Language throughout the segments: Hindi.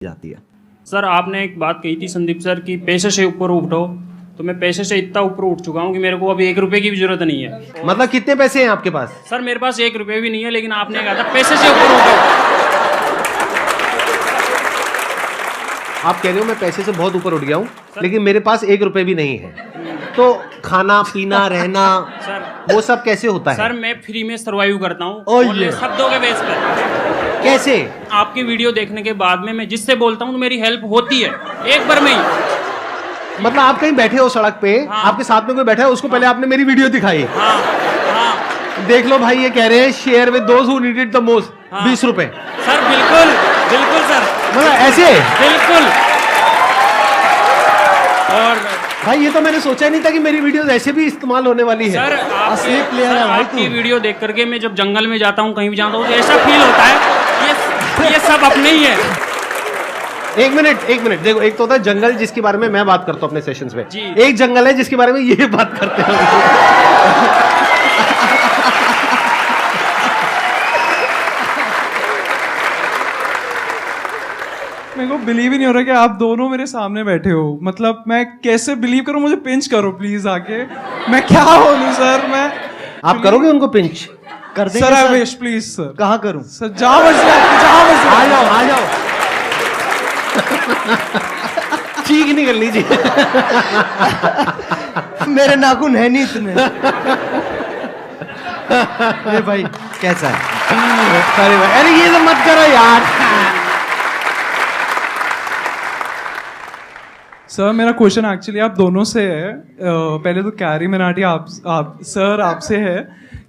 जाती है। सर आपने एक बात कही थी संदीप सर कि पैसे से ऊपर उठो, तो मैं पैसे से इतना ऊपर उठ चुका हूँ कि मेरे को अभी 1 रुपए की भी जरूरत नहीं है। मतलब कितने पैसे हैं आपके पास? सर मेरे पास 1 रुपए भी नहीं है, लेकिन आपने कहा था पैसे से ऊपर उठो। आप कह रहे हो मैं पैसे से बहुत ऊपर उठ गया हूँ, लेकिन मेरे पास 1 रुपए भी नहीं है, तो खाना पीना रहना सर वो सब कैसे होता है? सर मैं फ्री में सर्वाइव करता हूँ Oh, ओनली yeah. शब्दों के बेस पर। कैसे? आपकी वीडियो देखने के बाद में मैं जिससे बोलता हूँ तो मेरी हेल्प होती है एक बार में ही। मतलब आप कहीं बैठे हो सड़क पे, हाँ। आपके साथ में कोई बैठा है, उसको पहले आपने मेरी वीडियो दिखाई, हाँ हाँ देख लो भाई ये कह रहे हैं share with those who need it the most, हाँ। 20 रुपए। सर बिल्कुल बिल्कुल सर, मतलब ऐसे बिल्कुल। और भाई ये तो मैंने सोचा ही नहीं था कि मेरी वीडियोस ऐसे भी इस्तेमाल होने वाली है। सर असली प्लेयर है भाई आपकी तू। वीडियो देख करके मैं जब जंगल में जाता हूँ, कहीं भी जाता हूँ, तो ऐसा फील होता है ये सब अपने ही है। एक मिनट देखो, एक तो होता है जंगल जिसके बारे में मैं बात करता हूँ अपने सेशंस में, जी। एक जंगल है जिसके बारे में ये बात करते हैं। मेरे को बिलीव ही नहीं हो रहा कि आप दोनों मेरे सामने बैठे हो। मतलब मैं कैसे बिलीव करूं? मुझे पिंच करो प्लीज आके। मैं क्या बोलूं सर? मैं आप करोगे उनको पिंच? कर देंगे sir, I sir. Wish please sir. कहाँ करूं? सर जहां मर्जी आपकी, जहां मर्जी आ जाओ आ जाओ। चीख निकलनी चाहिए। मेरे नाखून है नहीं इतने। अरे भाई कैसा है? अरे भाई, अरे ये तो मत करो यार। सर मेरा क्वेश्चन एक्चुअली आप दोनों से है। पहले तो कैरी मनाटी आप सर आपसे है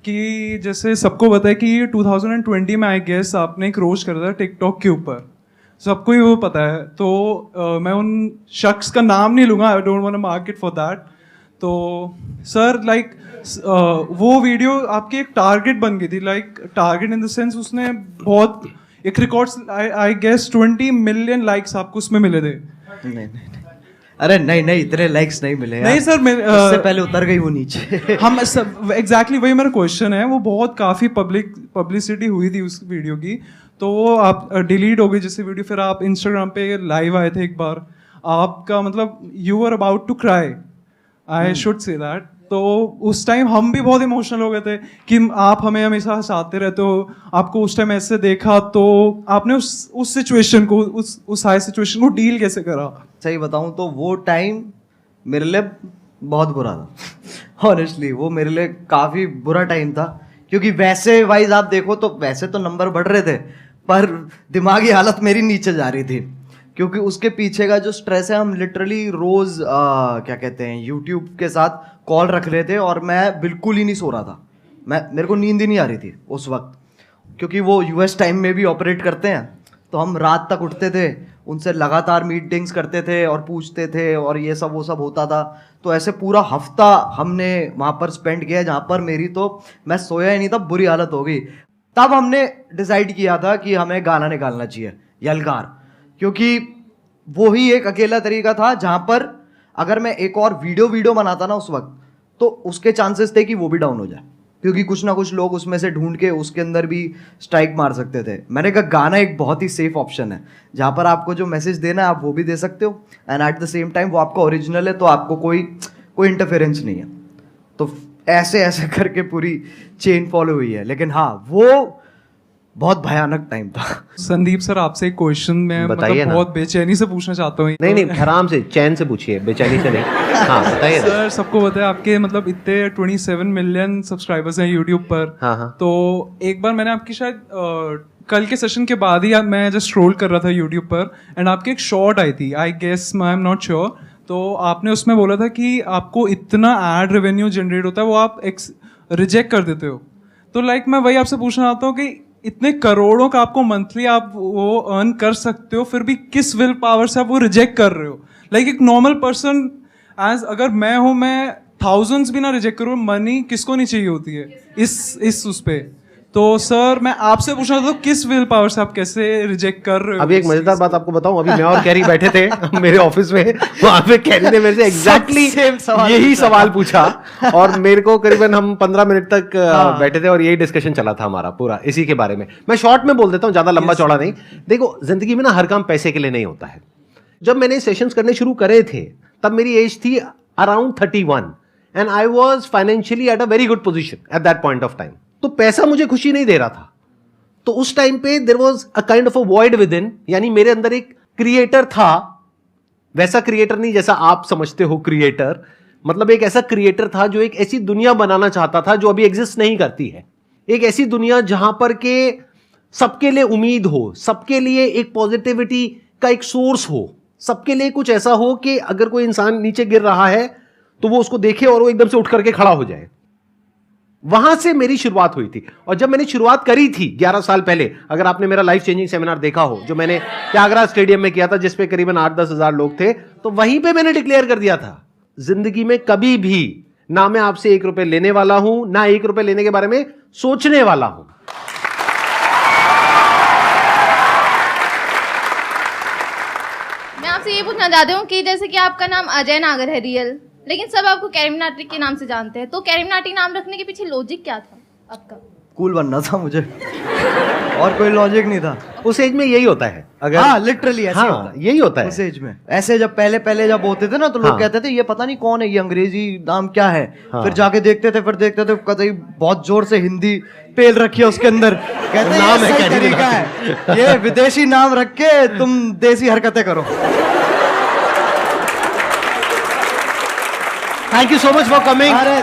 कि जैसे सबको पता है कि 2020 में आई गेस आपने एक रोस्ट करा था टिकटॉक के ऊपर, सबको ही वो पता है। तो मैं उन शख्स का नाम नहीं लूँगा, I don't want to mark it for that. तो सर लाइक वो वीडियो आपकी एक टारगेट बन गई थी, like target in the sense उसने बहुत एक records I guess 20 million likes आपको उसमें मिले थे। नहीं अरे नहीं इतने लाइक्स नहीं मिले यार। नहीं सर, उससे पहले उतर गई वो नीचे। हम एग्जैक्टली वही मेरा क्वेश्चन है। वो बहुत काफ़ी पब्लिसिटी हुई थी उस वीडियो की, तो वो आप डिलीट हो गई जैसे वीडियो। फिर आप इंस्टाग्राम पे लाइव आए थे एक बार, आपका मतलब you are about to cry, I should say that. तो उस टाइम हम भी बहुत इमोशनल हो गए थे कि आप हमें हमेशा हंसाते रहते हो, आपको उस टाइम ऐसे देखा, तो आपने उस सिचुएशन को, उस हाई सिचुएशन को डील कैसे करा? सही बताऊं तो वो टाइम मेरे लिए बहुत बुरा था। ऑनेस्टली वो मेरे लिए काफ़ी बुरा टाइम था, क्योंकि वैसे वाइज आप देखो तो वैसे तो नंबर बढ़ रहे थे, पर दिमागी हालत मेरी नीचे जा रही थी, क्योंकि उसके पीछे का जो स्ट्रेस है, हम लिटरली रोज़ क्या कहते हैं यूट्यूब के साथ कॉल रख रहे थे, और मैं बिल्कुल ही नहीं सो रहा था। मेरे को नींद ही नहीं आ रही थी उस वक्त, क्योंकि वो यूएस टाइम में भी ऑपरेट करते हैं, तो हम रात तक उठते थे, उनसे लगातार मीटिंग्स करते थे और पूछते थे, और ये सब वो सब होता था। तो ऐसे पूरा हफ्ता हमने वहाँ पर स्पेंड किया, जहाँ पर मेरी तो मैं सोया ही नहीं था, बुरी हालत हो गई। तब हमने डिसाइड किया था कि हमें गाना निकालना चाहिए, यलगार, क्योंकि वो ही एक अकेला तरीका था जहाँ पर अगर मैं एक और वीडियो बनाता ना उस वक्त, तो उसके चांसेस थे कि वो भी डाउन हो जाए, क्योंकि कुछ ना कुछ लोग उसमें से ढूंढ के उसके अंदर भी स्ट्राइक मार सकते थे। मैंने कहा गाना एक बहुत ही सेफ ऑप्शन है, जहाँ पर आपको जो मैसेज देना है आप वो भी दे सकते हो, and at the same time वो आपका ओरिजिनल है, तो आपको कोई इंटरफेरेंस नहीं है। तो ऐसे करके पूरी चेन फॉलो हुई है। लेकिन हाँ, वो बहुत भयानक टाइम था। संदीप सर आपसे एक क्वेश्चन मैं बताइए मतलब ना। बहुत बेचैनी से पूछना चाहता हूँ। नहीं आराम से चैन से पूछिए, बेचैनी से नहीं। हाँ बताइए ना। सर सबको पता है आपके मतलब इतने 27 मिलियन सब्सक्राइबर्स हैं यूट्यूब पर। हाँ। तो एक बार मैंने आपकी शायद कल के सेशन के बाद ही मैं जस्ट स्क्रॉल कर रहा था यूट्यूब पर, एंड आपकी एक शॉर्ट आई थी, I guess I am not sure. तो आपने उसमें बोला था कि आपको इतना एड रेवेन्यू जनरेट होता है वो आप रिजेक्ट कर देते हो। तो लाइक मैं वही आपसे पूछना चाहता हूँ कि इतने करोड़ों का आपको मंथली आप वो अर्न कर सकते हो, फिर भी किस विल पावर से आप वो रिजेक्ट कर रहे हो? लाइक एक नॉर्मल पर्सन एज अगर मैं हूँ, मैं थाउजेंड्स भी ना रिजेक्ट करूँ, मनी किसको नहीं चाहिए होती है इस उस पे। तो सर मैं आपसे पूछना था, तो किस विल पावर से आप कैसे रिजेक्ट कर रहे हो? अभी एक मजेदार बात आपको बताऊं, अभी मैं और कैरी बैठे थे मेरे ऑफिस में, वहां पे कैरी ने मेरे से एग्जैक्टली यही सवाल पूछा और मेरे को करीबन हम 15 मिनट तक बैठे थे और यही डिस्कशन चला था हमारा पूरा इसी के बारे में। मैं शॉर्ट में बोल देता हूं, ज्यादा लंबा चौड़ा नहीं। देखो जिंदगी में ना हर काम पैसे के लिए नहीं होता है। जब मैंने सेशंस करने शुरू करे थे तब मेरी एज थी around 31 and I was financially at a very good position at that point of time. तो पैसा मुझे खुशी नहीं दे रहा था। तो उस टाइम पे there was a kind of a void within, यानी मेरे अंदर एक क्रिएटर था, वैसा क्रिएटर नहीं जैसा आप समझते हो क्रिएटर, मतलब एक ऐसा क्रिएटर था जो एक ऐसी दुनिया बनाना चाहता था जो अभी एग्जिस्ट नहीं करती है। एक ऐसी दुनिया जहां पर के सबके लिए उम्मीद हो, सबके लिए एक पॉजिटिविटी का एक सोर्स हो, सबके लिए कुछ ऐसा हो कि अगर कोई इंसान नीचे गिर रहा है तो वो उसको देखे और वो एकदम से उठ करके खड़ा हो जाए। वहां से मेरी शुरुआत हुई थी। और जब मैंने शुरुआत करी थी 11 साल पहले, अगर आपने मेरा लाइफ चेंजिंग सेमिनार देखा हो जो मैंने त्यागराज स्टेडियम में किया था जिसपे करीबन 8-10 हजार लोग थे, तो वहीं पे मैंने डिक्लेयर कर दिया था जिंदगी में कभी भी ना मैं आपसे 1 रुपए लेने वाला हूं, ना 1 रुपए लेने के बारे में सोचने वाला हूं। मैं आपसे ये पूछना चाहती हूँ कि जैसे कि आपका नाम अजय नागर है रियल, लेकिन सब आपको कैरिमिनाटी के नाम से जानते हैं, तो कैरिमिनाटी नाम रखने के पीछे लॉजिक क्या था आपका? कूल बनना था मुझे और कोई लॉजिक नहीं था। उस एज में यही होता है। अगर हाँ लिटरली ऐसे होता है। यही होता है उस एज में। ऐसे जब पहले जब होते थे ना तो लोग कहते थे ये पता नहीं कौन है, ये अंग्रेजी नाम क्या है। फिर जाके देखते थे कतई बहुत जोर से हिंदी पेल रखी है उसके अंदर, कहते नाम है तरीका है ये विदेशी नाम रख के तुम देसी हरकतें करो। Thank you so much for coming. अरे